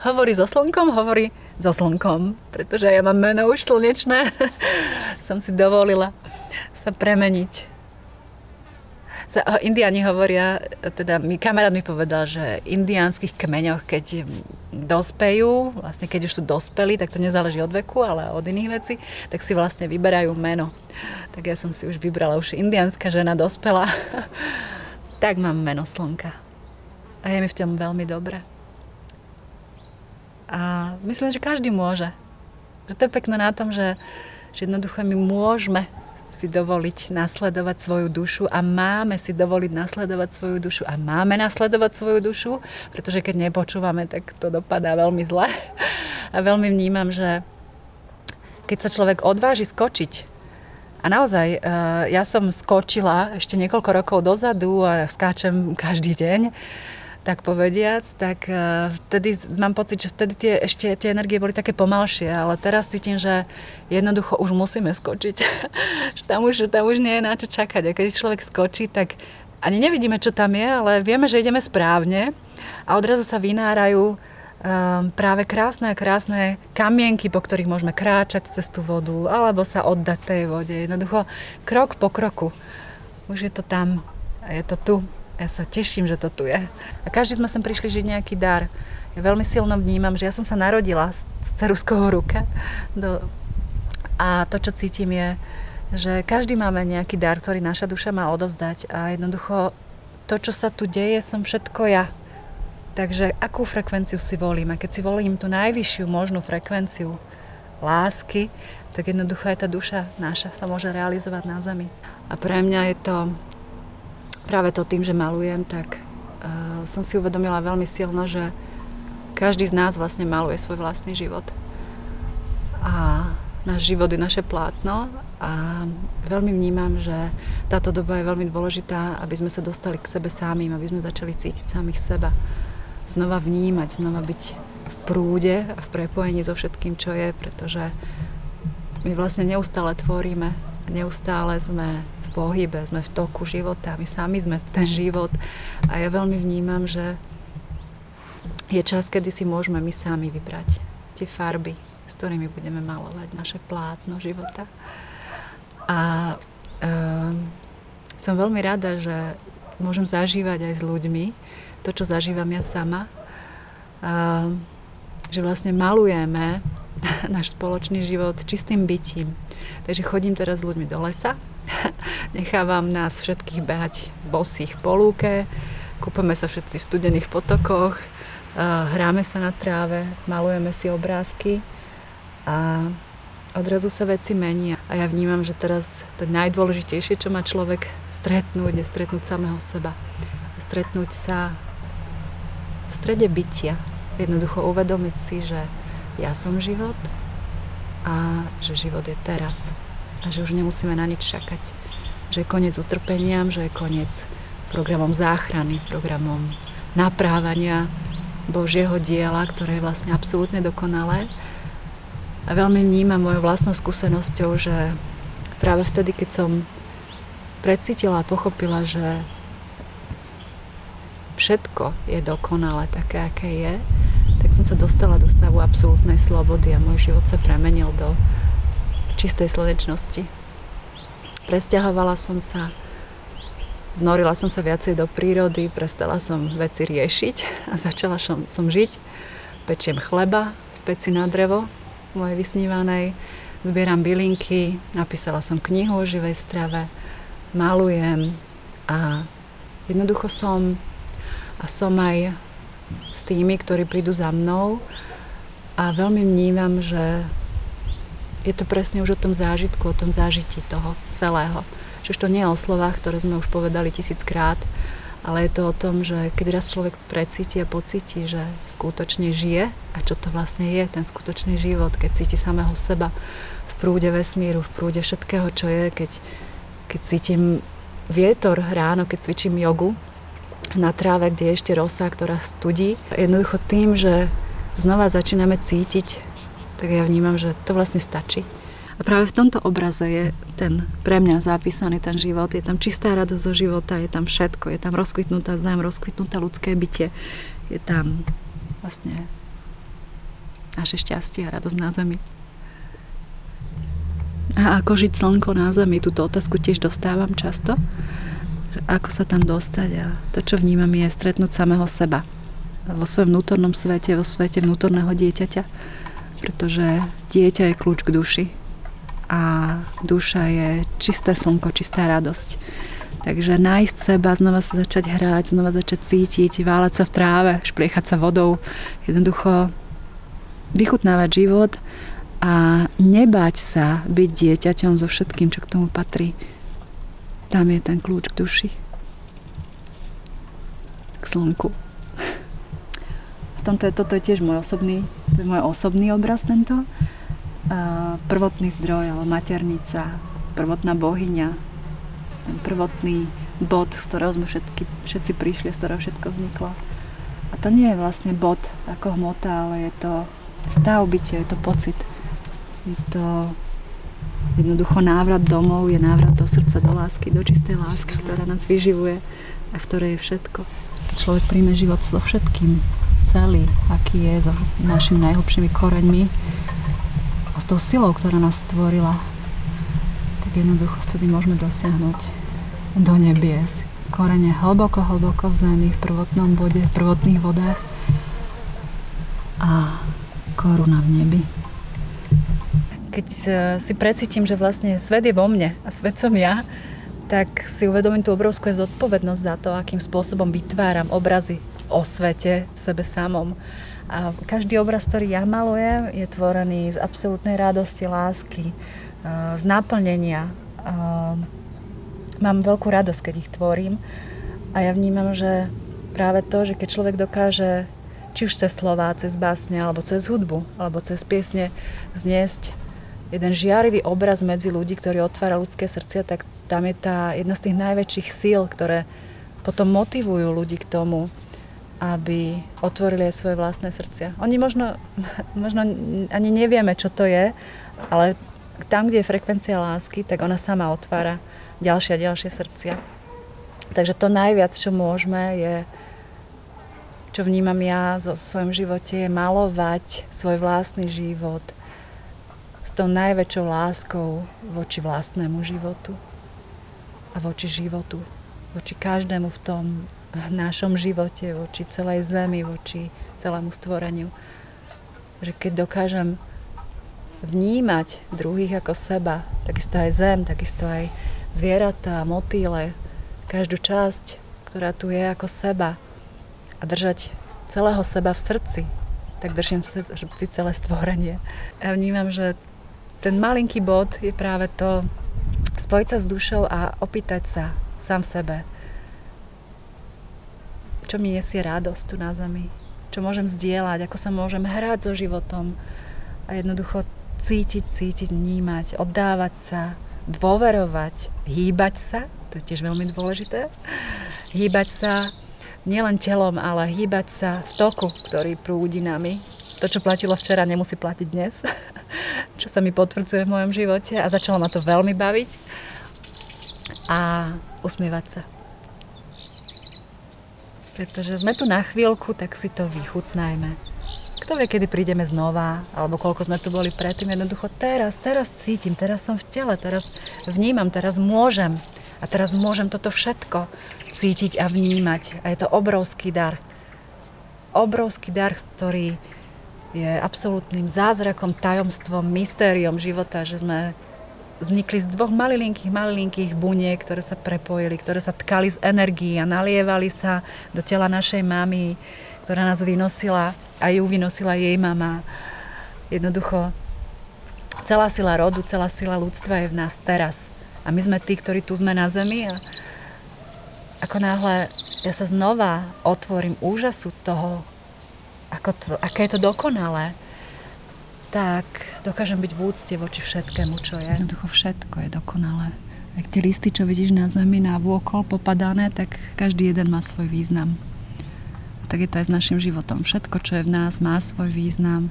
Hovorí so slnkom, hovorí so slnkom, pretože ja mám meno už slnečné. Som si dovolila sa premeniť. Indiáni hovoria, teda kamarát mi povedal, že v indiánskych kmeňoch, keď dospejú, vlastne keď už sú dospelí, tak to nezáleží od veku, ale od iných vecí, tak si vlastne vyberajú meno. Tak ja som si už vybrala, už indiánska žena dospela. Tak mám meno Slnka. A je mi v tom veľmi dobre. A myslím, že každý môže. Že to je pekné na tom, že jednoducho my môžeme si dovoliť nasledovať svoju dušu a máme si dovoliť nasledovať svoju dušu a máme nasledovať svoju dušu, pretože keď nepočúvame, tak to dopadá veľmi zle. A veľmi vnímam, že keď sa človek odváži skočiť, a naozaj, ja som skočila ešte niekoľko rokov dozadu a skáčem každý deň, tak povediac, tak vtedy mám pocit, že vtedy tie energie boli také pomalšie, ale teraz cítim, že jednoducho už musíme skočiť. tam už nie je na čo čakať. A keď človek skočí, tak ani nevidíme, čo tam je, ale vieme, že ideme správne a odrazu sa vynárajú práve krásne kamienky, po ktorých môžeme kráčať cez tú vodu alebo sa oddať tej vode. Jednoducho krok po kroku. Už je to tam a je to tu. Ja sa teším, že to tu je. A každý sme sem prišli žiť nejaký dar. Ja veľmi silno vnímam, že ja som sa narodila z ceruzkou ruke. A to, čo cítim, je, že každý máme nejaký dar, ktorý naša duša má odovzdať. A jednoducho to, čo sa tu deje, som všetko ja. Takže akú frekvenciu si volím? A keď si volím tú najvyššiu možnú frekvenciu lásky, tak jednoducho aj tá duša naša sa môže realizovať na zemi. A pre mňa je to práve to tým, že malujem, tak som si uvedomila veľmi silno, že každý z nás vlastne maluje svoj vlastný život. A náš život je naše plátno a veľmi vnímam, že táto doba je veľmi dôležitá, aby sme sa dostali k sebe samým, aby sme začali cítiť samých seba. Znova vnímať, znova byť v prúde a v prepojení so všetkým, čo je, pretože my vlastne neustále tvoríme, neustále sme pohybe, sme v toku života, my sami sme ten život a ja veľmi vnímam, že je čas, kedy si môžeme my sami vybrať tie farby, s ktorými budeme malovať naše plátno života. A som veľmi rada, že môžem zažívať aj s ľuďmi to, čo zažívam ja sama, že vlastne malujeme náš spoločný život čistým bytím. Takže chodím teraz s ľuďmi do lesa, nechávam nás všetkých behať bosých po lúke, kúpame sa všetci v studených potokoch, hráme sa na tráve, malujeme si obrázky a odrazu sa veci menia. A ja vnímam, že teraz to najdôležitejšie, čo má človek stretnúť, je stretnúť samého seba. Stretnúť sa v strede bytia. Jednoducho uvedomiť si, že ja som život a že život je teraz. A že už nemusíme na nič čakať. Že je koniec utrpeniam, že je koniec programom záchrany, programom naprávania Božieho diela, ktoré je vlastne absolútne dokonalé. A veľmi vnímam mojou vlastnou skúsenosťou, že práve vtedy, keď som precítila a pochopila, že všetko je dokonalé také, aké je, tak som sa dostala do stavu absolútnej slobody a môj život sa premenil do čistej slnečnosti. Presťahovala som sa, vnorila som sa viacej do prírody, prestala som veci riešiť a začala som žiť. Pečiem chleba v peci na drevo mojej vysnívanej, zbieram bylinky, napísala som knihu o živej strave, malujem a jednoducho som aj s tými, ktorí prídu za mnou a veľmi vnímam, že je to presne už o tom zážitku, o tom zážití toho celého. Že už to nie je o slovách, ktoré sme už povedali 1000-krát, ale je to o tom, že keď raz človek precíti a pocíti, že skutočne žije a čo to vlastne je ten skutočný život, keď cíti samého seba v prúde vesmíru, v prúde všetkého, čo je, keď cítim vietor ráno, keď cvičím jogu na tráve, kde je ešte rosa, ktorá studí. Jednoducho tým, že znova začíname cítiť, tak ja vnímam, že to vlastne stačí. A práve v tomto obraze je ten pre mňa zapísaný ten život. Je tam čistá radosť zo života, je tam všetko. Je tam rozkvitnutá zem, rozkvitnuté ľudské bytie. Je tam vlastne naše šťastie a radosť na zemi. A ako žiť slnko na zemi? Túto otázku tiež dostávam často. Ako sa tam dostať? A to, čo vnímam, je stretnúť samého seba. Vo svojom vnútornom svete, vo svete vnútorného dieťaťa. Pretože dieťa je kľúč k duši. A duša je čisté slnko, čistá radosť. Takže nájsť seba, znova sa začať hrať, znova začať cítiť, váľať sa v tráve, špliechať sa vodou. Jednoducho vychutnávať život a nebáť sa byť dieťaťom so všetkým, čo k tomu patrí. Tam je ten kľúč k duši. K slnku. Toto je tiež môj osobný obraz tento. Prvotný zdroj, alebo maternica, prvotná bohyňa, ten prvotný bod, z ktorého sme všetci prišli, z ktorého všetko vzniklo. A to nie je vlastne bod ako hmota, ale je to stav bytia, je to pocit. Je to jednoducho návrat domov, je návrat do srdca, do lásky, do čistej lásky, ktorá nás vyživuje a v ktorej je všetko. Človek príjme život so všetkým, celý, aký je, so našimi najhlbšími koreňmi a s tou silou, ktorá nás stvorila, tak jednoducho vtedy môžeme dosiahnuť do nebies. Korene hlboko, hlboko v zemi, v prvotnom bode, v prvotných vodách a koruna v nebi. Keď si precítim, že vlastne svet je vo mne a svet som ja, tak si uvedomím tú obrovskú zodpovednosť za to, akým spôsobom vytváram obrazy o svete, v sebe samom. A každý obraz, ktorý ja malujem, je tvorený z absolútnej radosti, lásky, z naplnenia. Mám veľkú radosť, keď ich tvorím. A ja vnímam, že práve to, že keď človek dokáže či už cez slová, cez básne, alebo cez hudbu, alebo cez piesne zniesť jeden žiarivý obraz medzi ľudí, ktorý otvára ľudské srdcia, tak tam je tá jedna z tých najväčších síl, ktoré potom motivujú ľudí k tomu, aby otvorili aj svoje vlastné srdcia. Oni možno ani nevieme, čo to je, ale tam, kde je frekvencia lásky, tak ona sama otvára ďalšie a ďalšie srdcia. Takže to najviac, čo môžeme, je, čo vnímam ja vo svojom živote, je malovať svoj vlastný život s tou najväčšou láskou voči vlastnému životu a voči životu, voči každému v tom našom živote, voči celej zemi, voči celému stvoreniu. Že keď dokážem vnímať druhých ako seba, takisto aj zem, takisto aj zvieratá, motýle, každú časť, ktorá tu je ako seba a držať celého seba v srdci, tak držím v srdci celé stvorenie. Ja vnímam, že ten malinký bod je práve to spojiť sa s dušou a opýtať sa sám sebe, čo mi nesie radosť tu na zemi, čo môžem zdieľať, ako sa môžem hrať so životom a jednoducho cítiť, vnímať, oddávať sa, dôverovať, hýbať sa, to je tiež veľmi dôležité, hýbať sa nielen telom, ale hýbať sa v toku, ktorý prúdi nami. To, čo platilo včera, nemusí platiť dnes, čo sa mi potvrdzuje v mojom živote a začalo ma to veľmi baviť a usmievať sa. Pretože sme tu na chvíľku, tak si to vychutnajme. Kto vie, kedy prídeme znova, alebo koľko sme tu boli predtým, jednoducho teraz cítim, teraz som v tele, teraz vnímam, teraz môžem. A teraz môžem toto všetko cítiť a vnímať. A je to obrovský dar. Obrovský dar, ktorý je absolútnym zázrakom, tajomstvom, mystériom života, že sme vznikli z dvoch malilinkých buniek, ktoré sa prepojili, ktoré sa tkali z energií a nalievali sa do tela našej mamy, ktorá nás vynosila a ju vynosila jej mama. Jednoducho, celá sila rodu, celá sila ľudstva je v nás teraz. A my sme tí, ktorí tu sme na zemi a ako náhle ja sa znova otvorím úžasu toho, aké je to dokonalé, tak dokážem byť v úcte voči všetkému, čo je. Jednoducho všetko je dokonalé. Ak tie listy, čo vidíš na zemi, na vôkol popadané, tak každý jeden má svoj význam. A tak je to aj s našim životom. Všetko, čo je v nás, má svoj význam.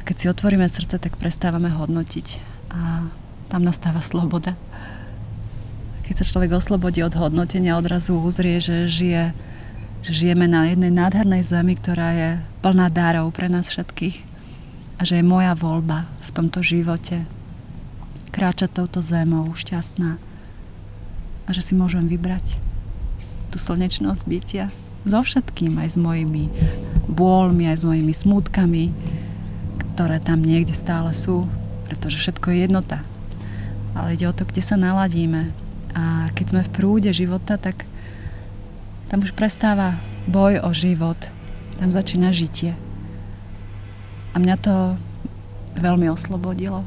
Keď si otvoríme srdce, tak prestávame hodnotiť. A tam nastáva sloboda. Keď sa človek oslobodí od hodnotenia, odrazu uzrie, že žije že žijeme na jednej nádhernej zemi, ktorá je plná darov pre nás všetkých a že je moja voľba v tomto živote kráčať touto zemou šťastná a že si môžem vybrať tú slnečnosť bytia so všetkým, aj s mojimi bôľmi, aj s mojimi smútkami, ktoré tam niekde stále sú, pretože všetko je jednota. Ale ide o to, kde sa naladíme. A keď sme v prúde života, tak tam už prestáva boj o život. Tam začína žitie. A mňa to veľmi oslobodilo.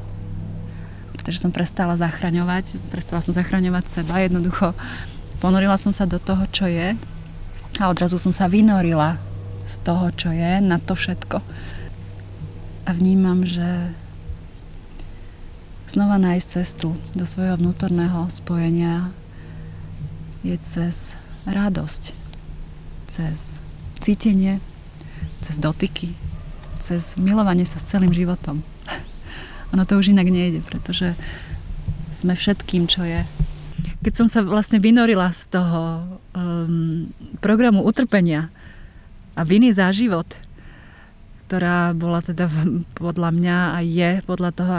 Pretože som prestala som zachraňovať seba. Jednoducho ponorila som sa do toho, čo je. A odrazu som sa vynorila z toho, čo je, na to všetko. A vnímam, že znova nájsť cestu do svojho vnútorného spojenia je cez radosť, cez cítenie, cez dotyky, cez milovanie sa s celým životom. Ono to už inak nejde, pretože sme všetkým, čo je. Keď som sa vlastne vynorila z toho programu utrpenia a viny za život, ktorá bola teda podľa mňa a je podľa toho,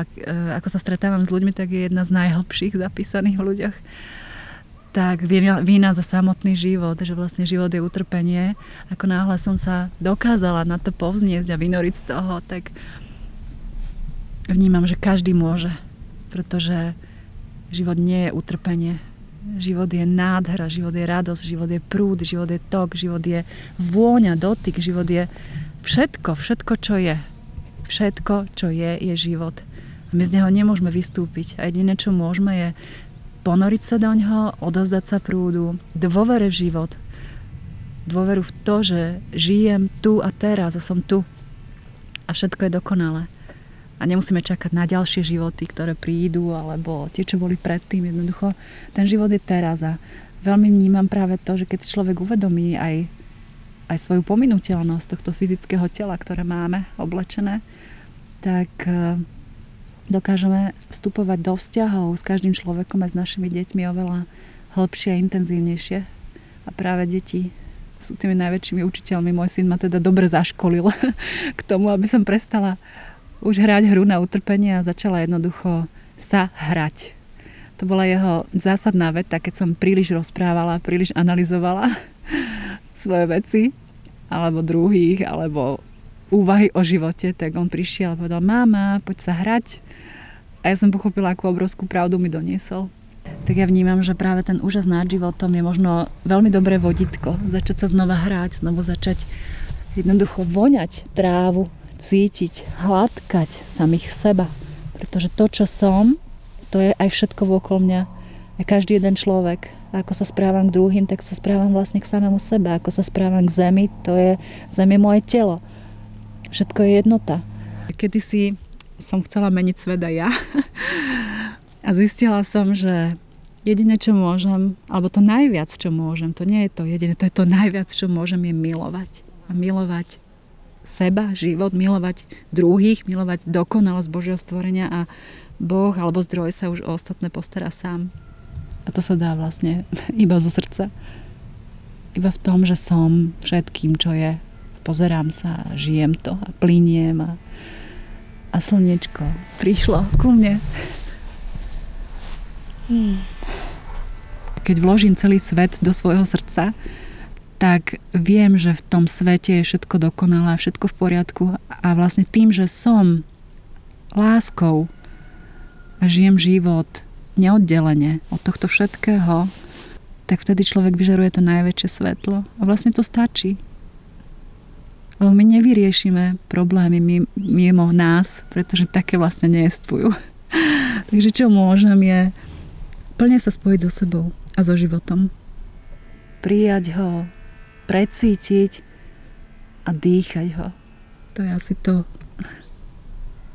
ako sa stretávam s ľuďmi, tak je jedna z najhlbších zapísaných v ľuďoch. Tak vina za samotný život, že vlastne život je utrpenie. Ako náhle som sa dokázala na to povzniesť a vynoriť z toho, tak vnímam, že každý môže. Pretože život nie je utrpenie. Život je nádhera, život je radosť, život je prúd, život je tok, život je vôňa, dotyk, život je všetko, čo je. Všetko, čo je život. A my z neho nemôžeme vystúpiť. A jediné, čo môžeme, je ponoriť sa do ňoho, odozdať sa prúdu, dôvere v život. Dôveru v to, že žijem tu a teraz a som tu. A všetko je dokonalé. A nemusíme čakať na ďalšie životy, ktoré prídu, alebo tie, čo boli predtým. Jednoducho, ten život je teraz. A veľmi vnímam práve to, že keď človek uvedomí aj svoju pominuteľnosť tohto fyzického tela, ktoré máme oblečené, tak dokážeme vstupovať do vzťahov s každým človekom aj s našimi deťmi oveľa hlbšie a intenzívnejšie. A práve deti sú tými najväčšími učiteľmi. Môj syn ma teda dobre zaškolil k tomu, aby som prestala už hrať hru na utrpenie a začala jednoducho sa hrať. To bola jeho zásadná veta, keď som príliš rozprávala, príliš analyzovala svoje veci, alebo druhých, alebo úvahy o živote, tak on prišiel a povedal: mama, poď sa hrať. A ja som pochopila, akú obrovskú pravdu mi doniesol. Tak ja vnímam, že práve ten úžas nad životom je možno veľmi dobré vodítko. Začať sa znova hrať, znovu začať jednoducho voňať trávu, cítiť, hladkať samých seba. Pretože to, čo som, to je aj všetko okolo mňa. A každý jeden človek. A ako sa správam k druhým, tak sa správam vlastne k samému sebe. Ako sa správam k zemi, to je zem je moje telo. Všetko je jednota. Kedysi som chcela meniť svet aj ja. A zistila som, že jediné, čo môžem, alebo to najviac, čo môžem, to nie je to jediné, to je to najviac, čo môžem, je milovať. A milovať seba, život, milovať druhých, milovať dokonalosť Božieho stvorenia a Boh alebo zdroj sa už o ostatné postará sám. A to sa dá vlastne iba zo srdca. Iba v tom, že som všetkým, čo je. Pozerám sa, žijem to a plyniem a slnečko prišlo ku mne. Keď vložím celý svet do svojho srdca, tak viem, že v tom svete je všetko dokonalé, všetko v poriadku a vlastne tým, že som láskou a žijem život neoddelene od tohto všetkého, tak vtedy človek vyžaruje to najväčšie svetlo a vlastne to stačí. Lebo my nevyriešime problémy mimo nás, pretože také vlastne neestvujú. Takže čo môžem je plne sa spojiť so sebou a so životom. Prijať ho, precítiť a dýchať ho. To je asi to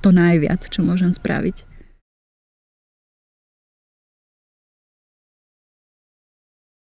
najviac, čo môžem spraviť.